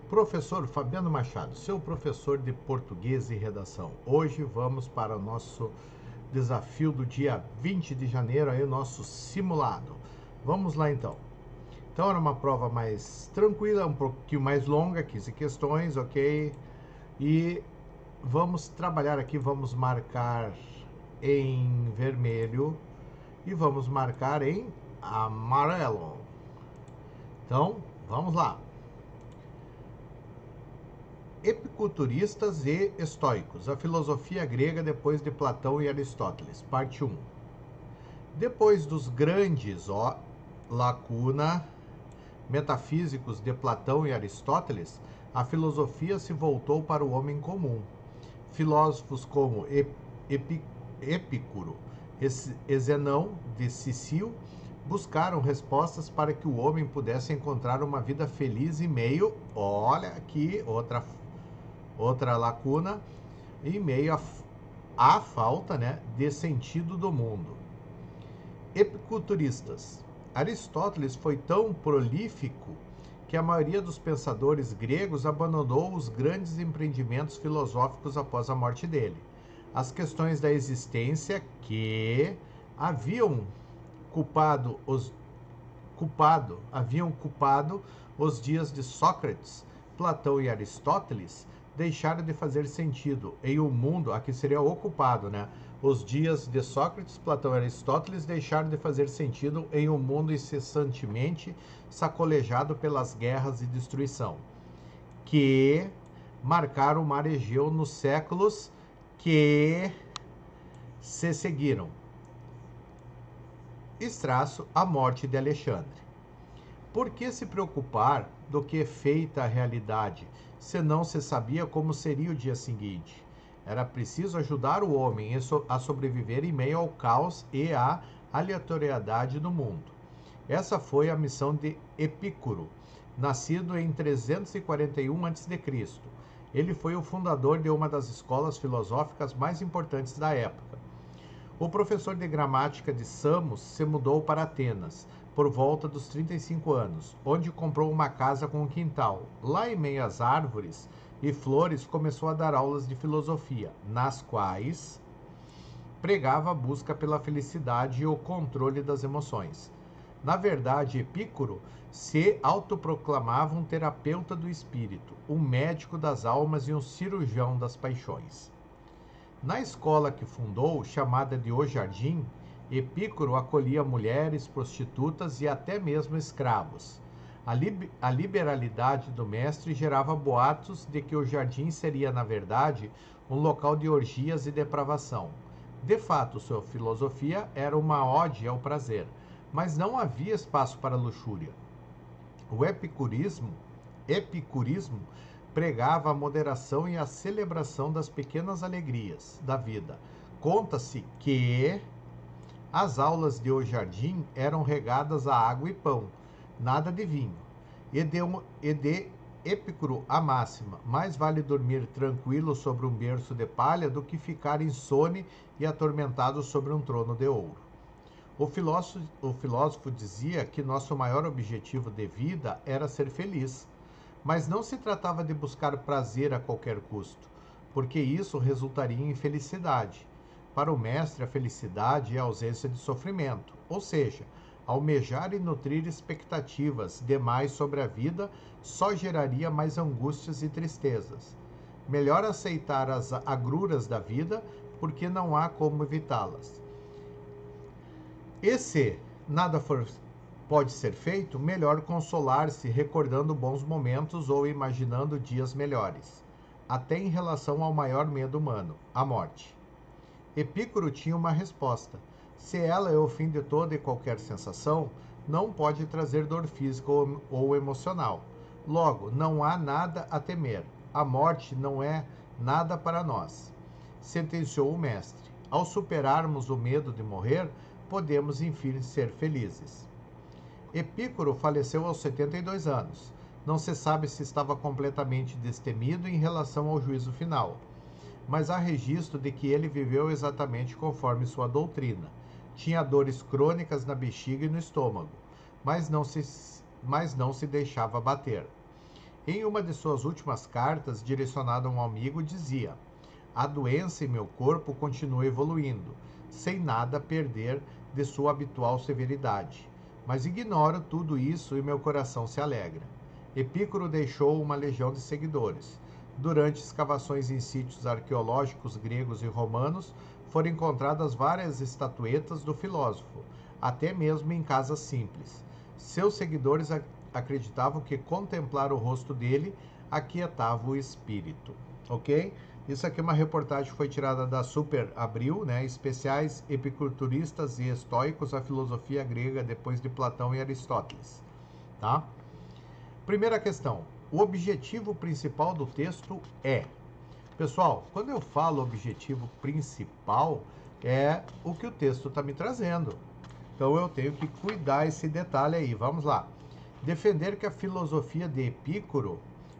Professor Fabiano Machado, seu professor de português e redação. Hoje vamos para o nosso desafio do dia 20 de janeiro, aí o nosso simulado. Vamos lá então. Então era uma prova mais tranquila, um pouquinho mais longa, 15 questões, ok? E vamos trabalhar aqui, vamos marcar em vermelho e vamos marcar em amarelo. Então, vamos lá. Epicuristas e estoicos, a filosofia grega depois de Platão e Aristóteles, parte 1. Depois dos grandes, metafísicos de Platão e Aristóteles, a filosofia se voltou para o homem comum. Filósofos como Epicuro e Zenão de Sicílio buscaram respostas para que o homem pudesse encontrar uma vida feliz em meio, olha aqui, outra lacuna, em meio à falta, de sentido do mundo. Epicuristas. Aristóteles foi tão prolífico que a maioria dos pensadores gregos abandonou os grandes empreendimentos filosóficos após a morte dele. As questões da existência que haviam culpado os dias de Sócrates, Platão e Aristóteles deixaram de fazer sentido em um mundo, aqui seria ocupado, Os dias de Sócrates, Platão e Aristóteles deixaram de fazer sentido em um mundo incessantemente sacolejado pelas guerras e destruição, que marcaram o mar Egeu nos séculos que se seguiram. Extraço, a morte de Alexandre. Por que se preocupar do que é feita a realidade, se não se sabia como seria o dia seguinte? Era preciso ajudar o homem a sobreviver em meio ao caos e à aleatoriedade do mundo. Essa foi a missão de Epicuro, nascido em 341 a.C. Ele foi o fundador de uma das escolas filosóficas mais importantes da época. O professor de gramática de Samos se mudou para Atenas, por volta dos 35 anos, onde comprou uma casa com um quintal. Lá em meio às árvores e flores começou a dar aulas de filosofia, nas quais pregava a busca pela felicidade e o controle das emoções. Na verdade, Epicuro se autoproclamava um terapeuta do espírito, um médico das almas e um cirurgião das paixões. Na escola que fundou, chamada de O Jardim, Epicuro acolhia mulheres, prostitutas e até mesmo escravos. A liberalidade do mestre gerava boatos de que o jardim seria, na verdade, um local de orgias e depravação. De fato, sua filosofia era uma ode ao prazer, mas não havia espaço para luxúria. O epicurismo pregava a moderação e a celebração das pequenas alegrias da vida. Conta-se que as aulas de O Jardim eram regadas a água e pão, nada de vinho. E de Epicuro a máxima: mais vale dormir tranquilo sobre um berço de palha do que ficar insone e atormentado sobre um trono de ouro. O filósofo dizia que nosso maior objetivo de vida era ser feliz, mas não se tratava de buscar prazer a qualquer custo, porque isso resultaria em infelicidade. Para o mestre, a felicidade é a ausência de sofrimento, ou seja, almejar e nutrir expectativas demais sobre a vida só geraria mais angústias e tristezas. Melhor aceitar as agruras da vida, porque não há como evitá-las. E se nada pode ser feito, melhor consolar-se recordando bons momentos ou imaginando dias melhores, até em relação ao maior medo humano, a morte. Epicuro tinha uma resposta: se ela é o fim de toda e qualquer sensação, não pode trazer dor física ou emocional. Logo, não há nada a temer. A morte não é nada para nós, sentenciou o mestre. Ao superarmos o medo de morrer, podemos enfim ser felizes. Epicuro faleceu aos 72 anos. Não se sabe se estava completamente destemido em relação ao juízo final, mas há registro de que ele viveu exatamente conforme sua doutrina. Tinha dores crônicas na bexiga e no estômago, mas não se deixava bater. Em uma de suas últimas cartas, direcionada a um amigo, dizia: a doença em meu corpo continua evoluindo, sem nada perder de sua habitual severidade. Mas ignoro tudo isso e meu coração se alegra. Epícoro deixou uma legião de seguidores. Durante escavações em sítios arqueológicos gregos e romanos, foram encontradas várias estatuetas do filósofo, até mesmo em casas simples. Seus seguidores acreditavam que contemplar o rosto dele aquietava o espírito. Ok? Isso aqui é uma reportagem que foi tirada da Super Abril, né? Especiais epicuristas e estoicos, a filosofia grega depois de Platão e Aristóteles. Tá? Primeira questão. O objetivo principal do texto é... Pessoal, quando eu falo objetivo principal, é o que o texto está me trazendo. Então eu tenho que cuidar esse detalhe aí. Vamos lá. Defender que a filosofia de Epícoro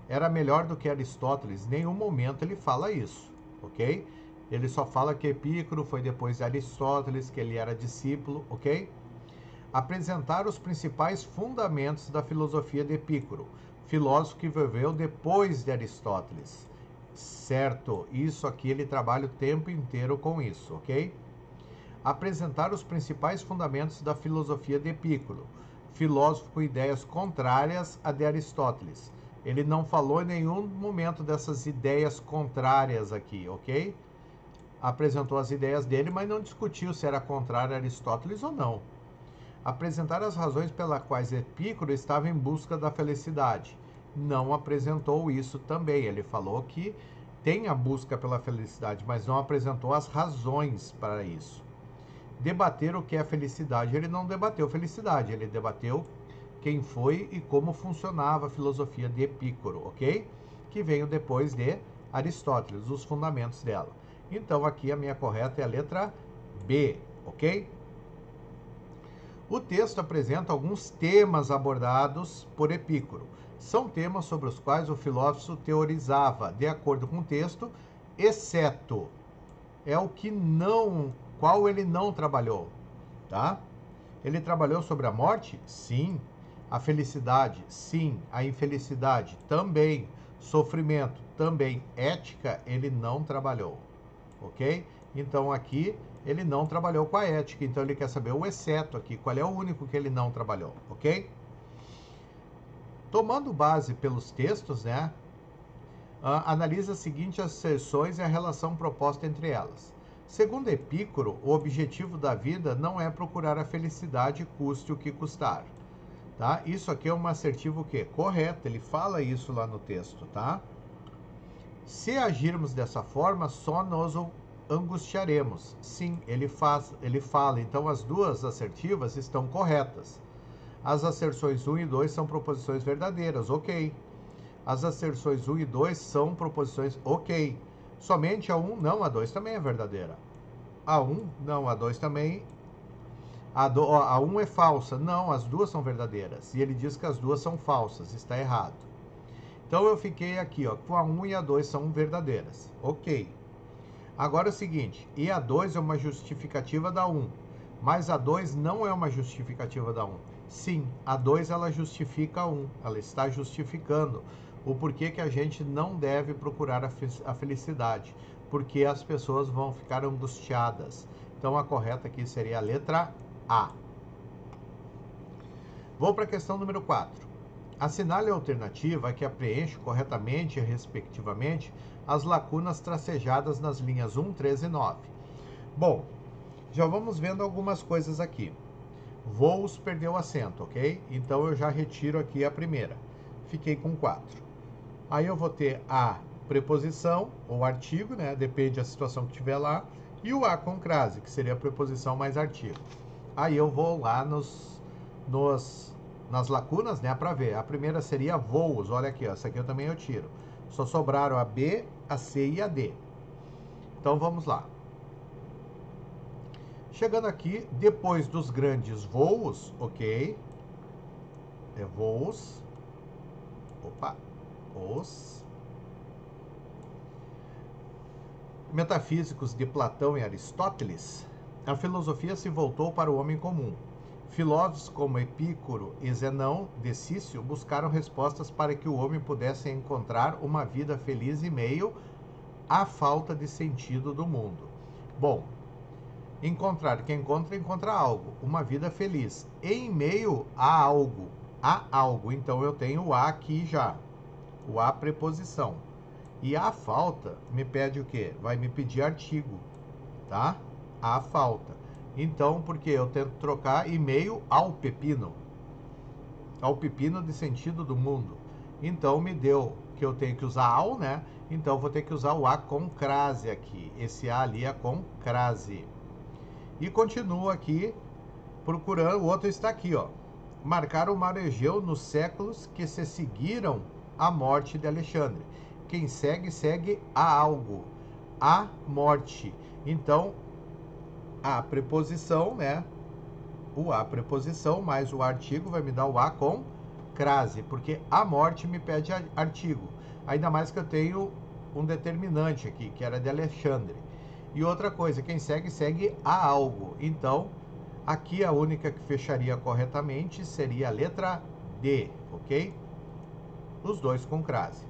era melhor do que Aristóteles. Em nenhum momento ele fala isso, ok? Ele só fala que Epícoro foi depois de Aristóteles, que ele era discípulo, ok? Apresentar os principais fundamentos da filosofia de Epícoro, filósofo que viveu depois de Aristóteles. Certo, isso aqui ele trabalha o tempo inteiro com isso, ok? Apresentar os principais fundamentos da filosofia de Epícoro, filósofo com ideias contrárias a de Aristóteles. Ele não falou em nenhum momento dessas ideias contrárias aqui, ok? Apresentou as ideias dele, mas não discutiu se era contrário a Aristóteles ou não. Apresentar as razões pelas quais Epícoro estava em busca da felicidade. Não apresentou isso também. Ele falou que tem a busca pela felicidade, mas não apresentou as razões para isso. Debater o que é felicidade. Ele não debateu felicidade, ele debateu quem foi e como funcionava a filosofia de Epícoro, ok? Que veio depois de Aristóteles, os fundamentos dela. Então aqui a minha correta é a letra B, ok? O texto apresenta alguns temas abordados por Epícoro. São temas sobre os quais o filósofo teorizava, de acordo com o texto, exceto é o que não, qual ele não trabalhou, tá? Ele trabalhou sobre a morte? Sim. A felicidade? Sim. A infelicidade? Também. Sofrimento? Também. Ética? Ele não trabalhou, ok? Então aqui ele não trabalhou com a ética, então ele quer saber o exceto aqui, qual é o único que ele não trabalhou, ok? Tomando base pelos textos, né? Analisa as seguintes asserções e a relação proposta entre elas. Segundo Epícoro, o objetivo da vida não é procurar a felicidade, custe o que custar. Tá? Isso aqui é um assertivo que correto, ele fala isso lá no texto, tá? Se agirmos dessa forma, só nos angustiaremos. Sim, ele fala. Então as duas assertivas estão corretas. As asserções 1 e 2 são proposições verdadeiras, ok. As asserções 1 e 2 são proposições ok. Somente a 1, não, a 2 também é verdadeira. A 1, não, a 2 também. A 1 é falsa. Não, as duas são verdadeiras. E ele diz que as duas são falsas, está errado. Então eu fiquei aqui, ó, com a 1 e a 2 são verdadeiras. Ok. Agora é o seguinte, e a 2 é uma justificativa da 1, mas a 2 não é uma justificativa da 1. Sim, a 2 ela justifica a 1, ela está justificando o porquê que a gente não deve procurar a felicidade, porque as pessoas vão ficar angustiadas. Então a correta aqui seria a letra A. Vou para a questão número 4. Assinale a alternativa que preenche corretamente e respectivamente as lacunas tracejadas nas linhas 1, 3 e 9. Bom, já vamos vendo algumas coisas aqui. Voos perdeu acento, ok? Então eu já retiro aqui a primeira. Fiquei com 4. Aí eu vou ter a preposição, ou artigo, né? Depende da situação que tiver lá. E o a com crase, que seria a preposição mais artigo. Aí eu vou lá nas lacunas, né, para ver. A primeira seria voos. Olha aqui, ó, essa aqui eu tiro. Só sobraram a B, a C e a D. Então vamos lá. Chegando aqui, depois dos grandes voos, ok? É voos. Opa, os metafísicos de Platão e Aristóteles, a filosofia se voltou para o homem comum. Filósofos como Epicuro e Zenão de Cício buscaram respostas para que o homem pudesse encontrar uma vida feliz em meio à falta de sentido do mundo. Bom, encontrar, quem encontra algo, uma vida feliz em meio a algo, então eu tenho o a aqui já, o a preposição. E a falta me pede o quê? Vai me pedir artigo, tá? A falta. Então, porque eu tento trocar em meio ao pepino de sentido do mundo. Então, me deu que eu tenho que usar ao, né? Então, vou ter que usar o a com crase aqui. Esse a ali é com crase. E continuo aqui procurando, o outro está aqui, ó. Marcar o marejeu nos séculos que se seguiram à morte de Alexandre. Quem segue, segue a algo, a morte. Então, a preposição, né? O a preposição mais o artigo vai me dar o a com crase, porque a morte me pede artigo. Ainda mais que eu tenho um determinante aqui, que era de Alexandre. E outra coisa, quem segue, segue a algo. Então, aqui a única que fecharia corretamente seria a letra D, ok? Os dois com crase.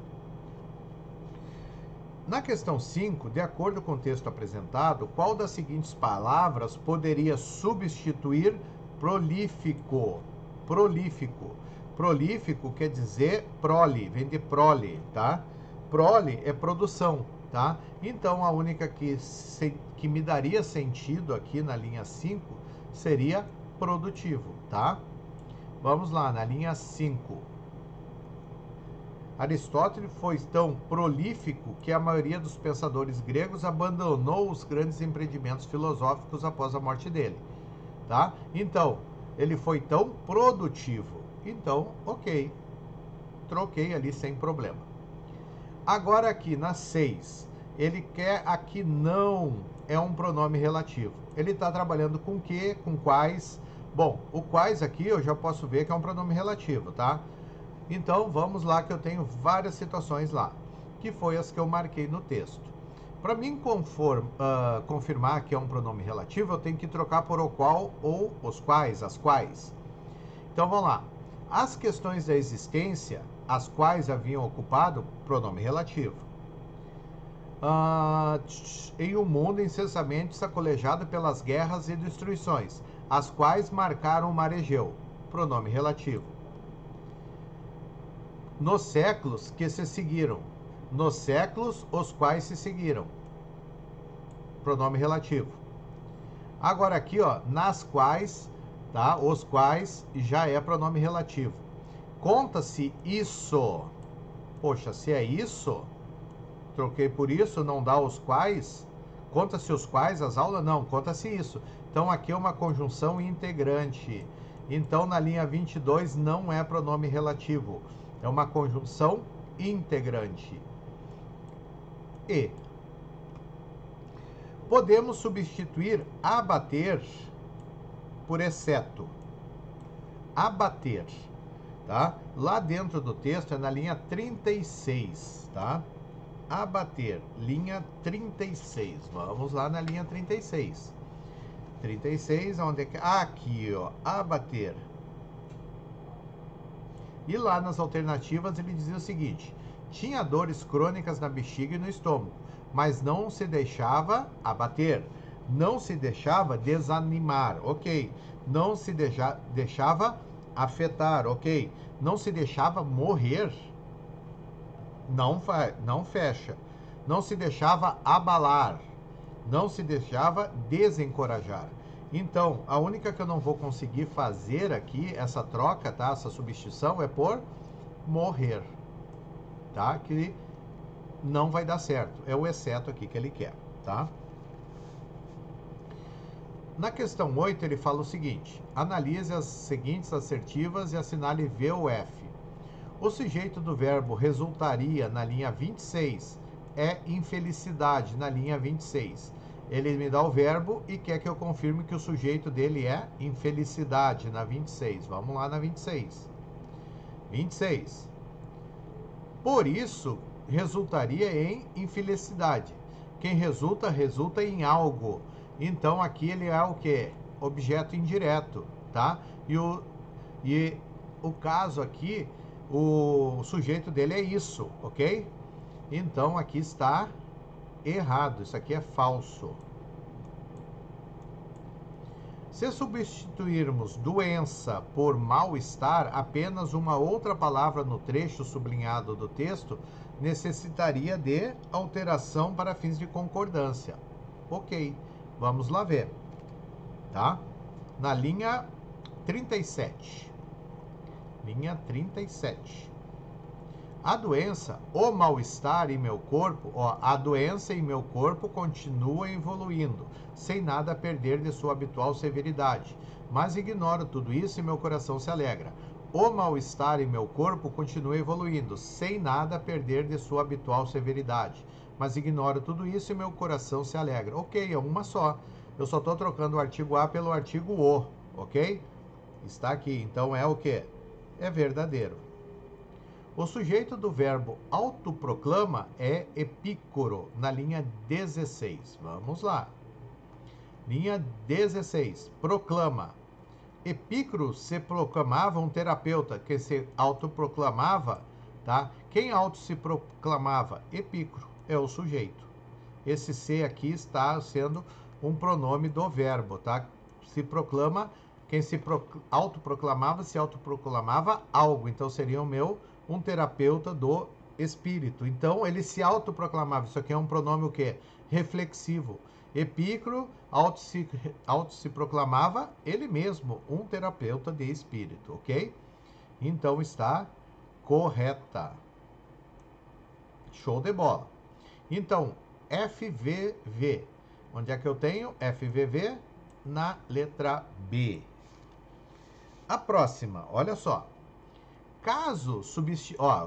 Na questão 5, de acordo com o texto apresentado, qual das seguintes palavras poderia substituir prolífico? Prolífico. Prolífico quer dizer prole, vem de prole, tá? Prole é produção, tá? Então, a única que me daria sentido aqui na linha 5 seria produtivo, tá? Vamos lá, na linha 5. Aristóteles foi tão prolífico que a maioria dos pensadores gregos abandonou os grandes empreendimentos filosóficos após a morte dele, tá? Então, ele foi tão produtivo. Então, ok, troquei ali sem problema. Agora aqui na 6, ele quer aqui não é um pronome relativo. Ele está trabalhando com que, com quais. Bom, o quais aqui eu já posso ver que é um pronome relativo, tá? Então, vamos lá que eu tenho várias situações lá, que foi as que eu marquei no texto. Para mim confirmar que é um pronome relativo, eu tenho que trocar por o qual ou os quais, as quais. Então, vamos lá. As questões da existência, as quais haviam ocupado, pronome relativo. Em um mundo incessantemente sacolejado pelas guerras e destruições, as quais marcaram o mar Egeu, pronome relativo. Nos séculos que se seguiram, nos séculos os quais se seguiram, pronome relativo. Agora aqui, ó, nas quais, tá? Os quais já é pronome relativo. Conta-se isso. Poxa, se é isso, troquei por isso, não dá os quais. Conta-se os quais, as aulas? Não, conta-se isso. Então aqui é uma conjunção integrante. Então na linha 22 não é pronome relativo. É uma conjunção integrante. E podemos substituir abater por exceto. Abater, tá? Lá dentro do texto é na linha 36, tá? Abater, linha 36. Vamos lá na linha 36. 36, onde é que... Aqui, ó, abater. E lá nas alternativas ele dizia o seguinte: tinha dores crônicas na bexiga e no estômago, mas não se deixava abater, não se deixava desanimar, ok. Não se deixava afetar, ok. Não se deixava morrer, não fecha. Não se deixava abalar, não se deixava desencorajar. Então, a única que eu não vou conseguir fazer aqui, essa troca, tá? Essa substituição é por morrer, tá? Que não vai dar certo. É o exceto aqui que ele quer, tá? Na questão 8, ele fala o seguinte: analise as seguintes assertivas e assinale V ou F. O sujeito do verbo resultaria na linha 26 é infelicidade na linha 26. Ele me dá o verbo e quer que eu confirme que o sujeito dele é infelicidade na 26. Vamos lá na 26. 26. Por isso, resultaria em infelicidade. Quem resulta, resulta em algo. Então, aqui ele é o quê? Objeto indireto. tá? E o caso aqui, o sujeito dele é isso, ok? Então aqui está errado, isso aqui é falso. Se substituirmos doença por mal-estar, apenas uma outra palavra no trecho sublinhado do texto necessitaria de alteração para fins de concordância. Ok, vamos lá ver, tá? Na linha 37. Linha 37. A doença, o mal-estar em meu corpo, a doença em meu corpo continua evoluindo, sem nada perder de sua habitual severidade. Mas ignoro tudo isso e meu coração se alegra. O mal-estar em meu corpo continua evoluindo, sem nada perder de sua habitual severidade. Mas ignoro tudo isso e meu coração se alegra. Ok, é uma só. Eu só estou trocando o artigo a pelo artigo o, ok? Está aqui, então é o quê? É verdadeiro. O sujeito do verbo autoproclama é Epícoro, na linha 16. Vamos lá. Linha 16. Proclama. Epícoro se proclamava um terapeuta que se autoproclamava, tá? Quem auto se proclamava? Epícoro, é o sujeito. Esse se aqui está sendo um pronome do verbo, tá? Se proclama, quem se autoproclamava algo, então seria um terapeuta do espírito. Então ele se autoproclamava, isso aqui é um pronome o quê? Reflexivo. Epícoro auto se proclamava ele mesmo um terapeuta de espírito, ok? Então está correta. Show de bola. Então, FVV. Onde é que eu tenho? FVV na letra B. A próxima, olha só. Caso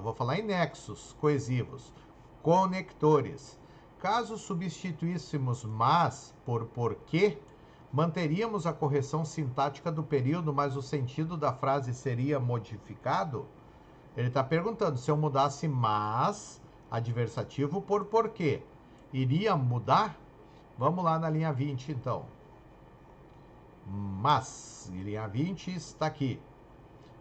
vou falar em nexos coesivos, conectores. Caso substituíssemos mas por porquê, manteríamos a correção sintática do período, mas o sentido da frase seria modificado? Ele está perguntando se eu mudasse mas, adversativo, por porquê. Iria mudar? Vamos lá na linha 20, então. Mas, linha 20 está aqui.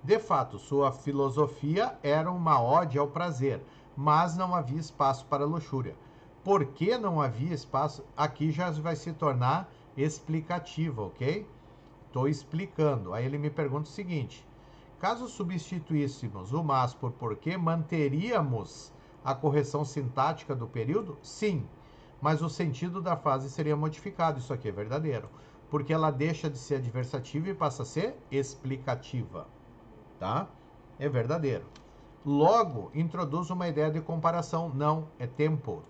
De fato, sua filosofia era uma ode ao prazer, mas não havia espaço para luxúria. Por que não havia espaço? Aqui já vai se tornar explicativa, ok? Estou explicando. Aí ele me pergunta o seguinte: caso substituíssemos o mas por porquê, manteríamos a correção sintática do período? Sim, mas o sentido da frase seria modificado. Isso aqui é verdadeiro, porque ela deixa de ser adversativa e passa a ser explicativa. Tá? É verdadeiro. Logo, introduz uma ideia de comparação. Não, é tempo.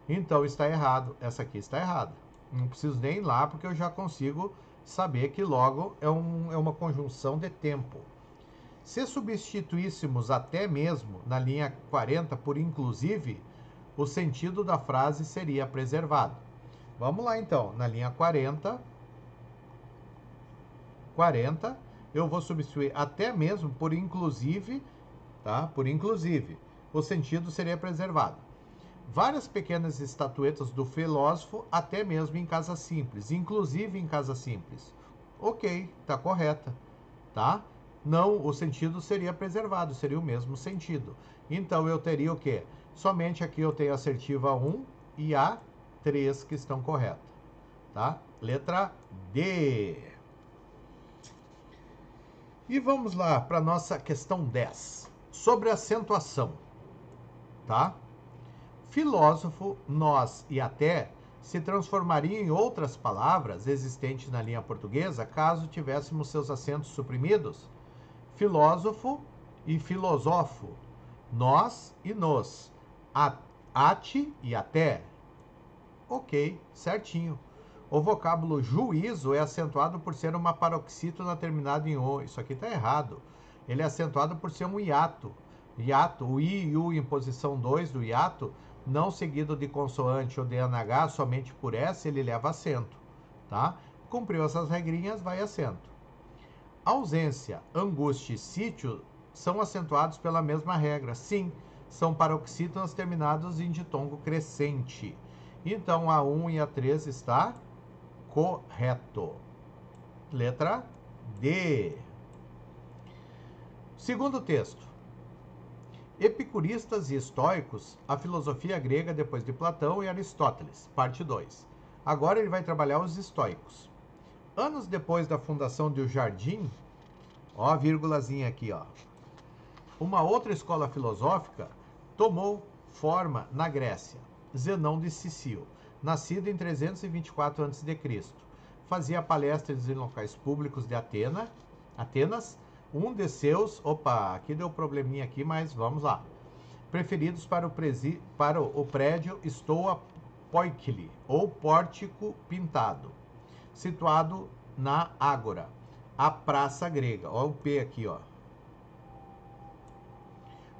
Então está errado. Essa aqui está errada. Não preciso nem ir lá, porque eu já consigo saber que logo é uma conjunção de tempo. Se substituíssemos até mesmo na linha 40 por inclusive, o sentido da frase seria preservado. Vamos lá então, na linha 40, eu vou substituir até mesmo por inclusive, tá? Por inclusive, o sentido seria preservado. Várias pequenas estatuetas do filósofo, até mesmo em casa simples, inclusive em casa simples. Ok, tá correta, tá? Não, o sentido seria preservado, seria o mesmo sentido. Então eu teria o quê? Somente aqui eu tenho a assertiva 1 e a 3 que estão corretas, tá? Letra D. E vamos lá para a nossa questão 10, sobre acentuação, tá? Filósofo, nós e até se transformaria em outras palavras existentes na língua portuguesa caso tivéssemos seus acentos suprimidos? Filósofo e filosofo, nós e nos, ate e até. Ok, certinho. O vocábulo juízo é acentuado por ser uma paroxítona terminada em O. Isso aqui está errado. Ele é acentuado por ser um hiato. Hiato, o I e U em posição 2 do hiato, não seguido de consoante ou de NH, somente por S, ele leva acento. Tá? Cumpriu essas regrinhas, vai acento. Ausência, angústia e sítio são acentuados pela mesma regra. Sim, são paroxítonas terminados em ditongo crescente. Então, a 1 e a 3 está correto. Letra D. Segundo texto. Epicuristas e estoicos, a filosofia grega depois de Platão e Aristóteles, parte 2. Agora ele vai trabalhar os estoicos. Anos depois da fundação do Jardim, ó a vírgulazinha aqui, ó. Uma outra escola filosófica tomou forma na Grécia. Zenão de Sicílio, nascido em 324 a.C., fazia palestras em locais públicos de Atenas. Um de seus, aqui deu probleminha aqui, mas vamos lá. Preferidos para o prédio Stoa Poikile, ou Pórtico Pintado, situado na Ágora, a praça grega. Ó o P aqui, ó.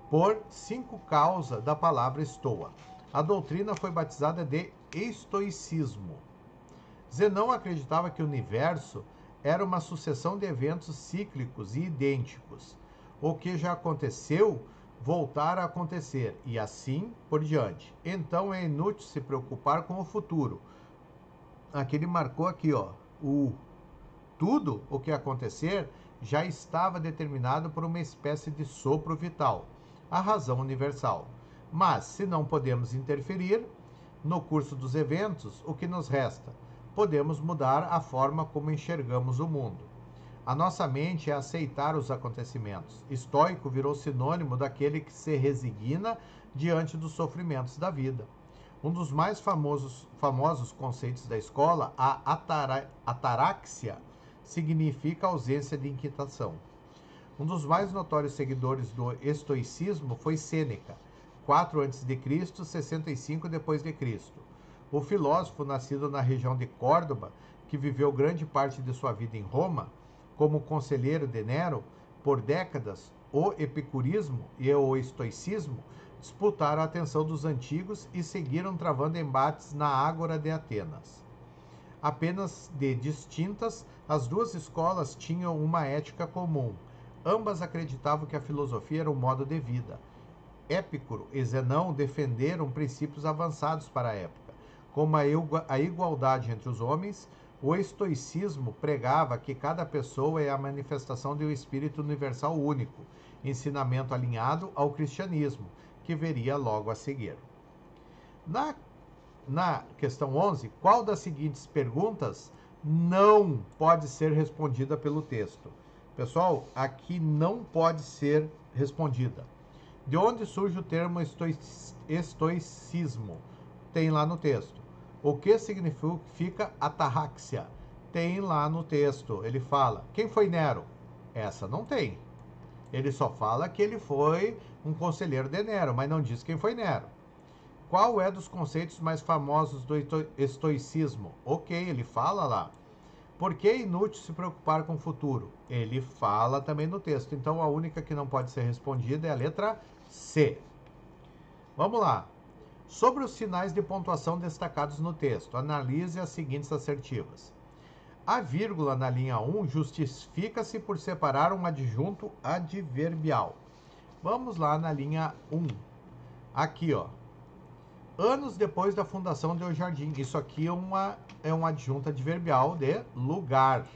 Por 5 causa da palavra Stoa. A doutrina foi batizada de estoicismo. Zenão acreditava que o universo era uma sucessão de eventos cíclicos e idênticos. O que já aconteceu, voltar a acontecer, e assim por diante. Então é inútil se preocupar com o futuro. Aqui ele marcou aqui, ó, tudo o que acontecer já estava determinado por uma espécie de sopro vital, a razão universal. Mas, se não podemos interferir no curso dos eventos, o que nos resta? Podemos mudar a forma como enxergamos o mundo. A nossa mente é aceitar os acontecimentos. Estoico virou sinônimo daquele que se resigna diante dos sofrimentos da vida. Um dos mais famosos conceitos da escola, a ataraxia, significa ausência de inquietação. Um dos mais notórios seguidores do estoicismo foi Sêneca, 4 a.C., 65 d.C. O filósofo, nascido na região de Córdoba, que viveu grande parte de sua vida em Roma, como conselheiro de Nero, por décadas, o epicurismo e o estoicismo disputaram a atenção dos antigos e seguiram travando embates na Ágora de Atenas. Apenas de distintas, as duas escolas tinham uma ética comum. Ambas acreditavam que a filosofia era um modo de vida. Épicuro e Zenão defenderam princípios avançados para a época, como a igualdade entre os homens. O estoicismo pregava que cada pessoa é a manifestação de um espírito universal único, ensinamento alinhado ao cristianismo, que veria logo a seguir. Na questão 11, qual das seguintes perguntas não pode ser respondida pelo texto? Pessoal, aqui não pode ser respondida. De onde surge o termo estoicismo? Tem lá no texto. O que significa atarráxia? Tem lá no texto. Ele fala, quem foi Nero? Essa não tem. Ele só fala que ele foi um conselheiro de Nero, mas não diz quem foi Nero. Qual é dos conceitos mais famosos do estoicismo? Ok, ele fala lá. Por que é inútil se preocupar com o futuro? Ele fala também no texto. Então a única que não pode ser respondida é a letra C. Vamos lá. Sobre os sinais de pontuação destacados no texto, analise as seguintes assertivas. A vírgula na linha 1 justifica-se por separar um adjunto adverbial. Vamos lá na linha 1. Aqui, ó. Anos depois da fundação de O Jardim. Isso aqui é um adjunto adverbial de lugar.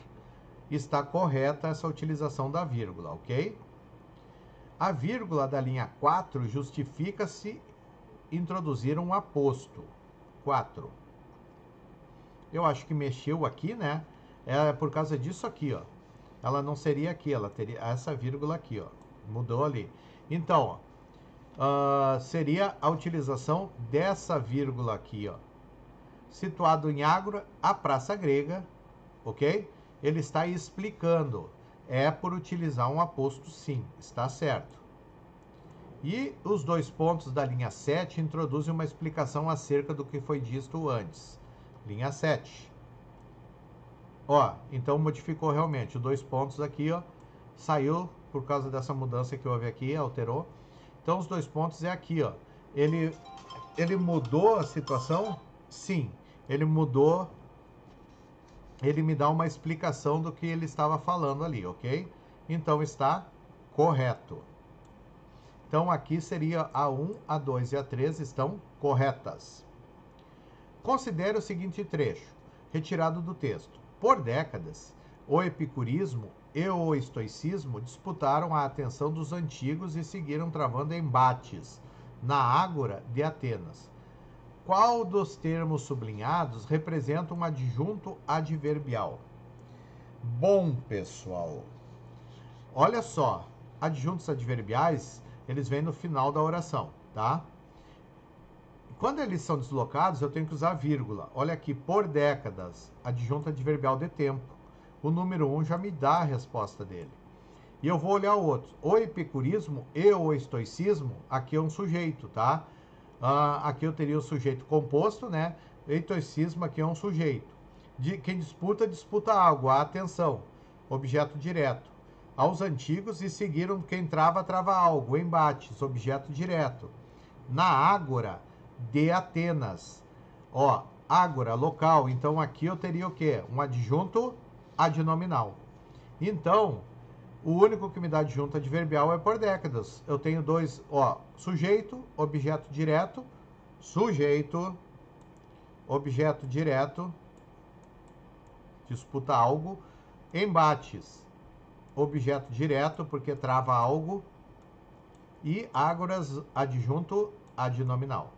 Está correta essa utilização da vírgula, ok? A vírgula da linha 4 justifica-se introduzir um aposto. 4. Eu acho que mexeu aqui, né? É por causa disso aqui, ó. Ela não seria aqui, ela teria essa vírgula aqui, ó. Mudou ali. Então, ó, seria a utilização dessa vírgula aqui, ó. Situado em Ágora, a praça grega, ok? Ele está explicando. É por utilizar um aposto, sim. Está certo. E os 2 pontos da linha 7 introduzem uma explicação acerca do que foi dito antes. Linha 7. Ó, então modificou realmente. Os 2 pontos aqui, ó, saiu por causa dessa mudança que houve aqui, alterou. Então os 2 pontos é aqui, ó. Ele mudou a situação? Sim, ele mudou. Ele me dá uma explicação do que ele estava falando ali, ok? Então está correto. Então, aqui seria a 1, a 2 e a 3 estão corretas. Considere o seguinte trecho, retirado do texto. Por décadas, O epicurismo e o estoicismo disputaram a atenção dos antigos e seguiram travando embates na Ágora de Atenas. Qual dos termos sublinhados representa um adjunto adverbial? Bom, pessoal, olha só, adjuntos adverbiais, eles vêm no final da oração, tá? Quando eles são deslocados, eu tenho que usar vírgula. Olha aqui, por décadas, adjunto adverbial de tempo. O número 1 já me dá a resposta dele. E eu vou olhar o outro. O epicurismo e o estoicismo, aqui é um sujeito, tá? Aqui eu teria o sujeito composto, né? Estoicismo aqui é um sujeito. Quem disputa, disputa algo. A atenção. Objeto direto. Aos antigos e seguiram quem trava, trava algo. Embates. Objeto direto. Na Ágora de Atenas. Ó, Ágora, local. Então aqui eu teria o quê? Um adjunto adnominal. Então, o único que me dá adjunto adverbial é por décadas. Eu tenho dois, ó, sujeito, objeto direto, sujeito, objeto direto, disputa algo, embates, objeto direto, porque trava algo, e ágoras, adjunto adnominal.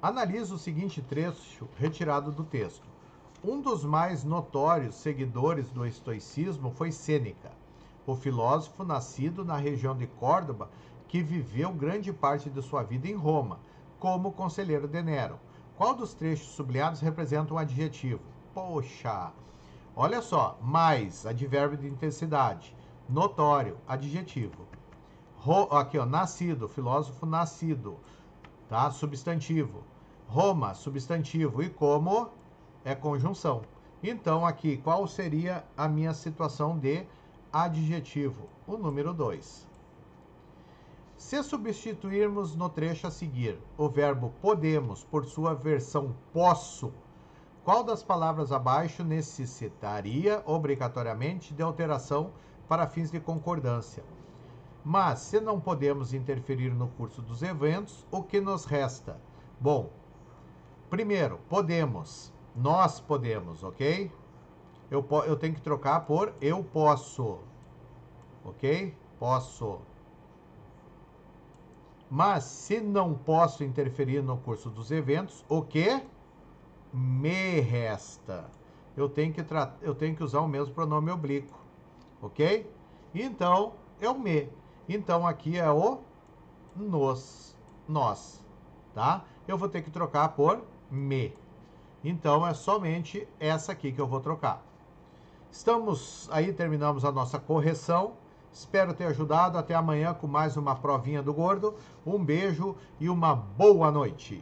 Analisa o seguinte trecho retirado do texto. Um dos mais notórios seguidores do estoicismo foi Sêneca, o filósofo nascido na região de Córdoba, que viveu grande parte de sua vida em Roma, como conselheiro de Nero. Qual dos trechos sublinhados representa um adjetivo? Poxa! Olha só, mais, advérbio de intensidade. Notório, adjetivo. Aqui, ó, nascido, filósofo nascido, tá? Substantivo. Roma, substantivo. E como é conjunção. Então, aqui, qual seria a minha situação de adjetivo? O número 2. Se substituirmos no trecho a seguir o verbo podemos por sua versão posso, qual das palavras abaixo necessitaria obrigatoriamente de alteração para fins de concordância? Mas, se não podemos interferir no curso dos eventos, o que nos resta? Bom, primeiro, podemos. Nós podemos, ok? Eu tenho que trocar por eu posso. Ok? Posso. Mas, se não posso interferir no curso dos eventos, o que me resta? Eu tenho que usar o mesmo pronome oblíquo. Ok? Então, eu me. Então, aqui é o nos. Nós. Tá? Eu vou ter que trocar por me. Então, é somente essa aqui que eu vou trocar. Terminamos a nossa correção. Espero ter ajudado. Até amanhã com mais uma provinha do gordo. Um beijo e uma boa noite.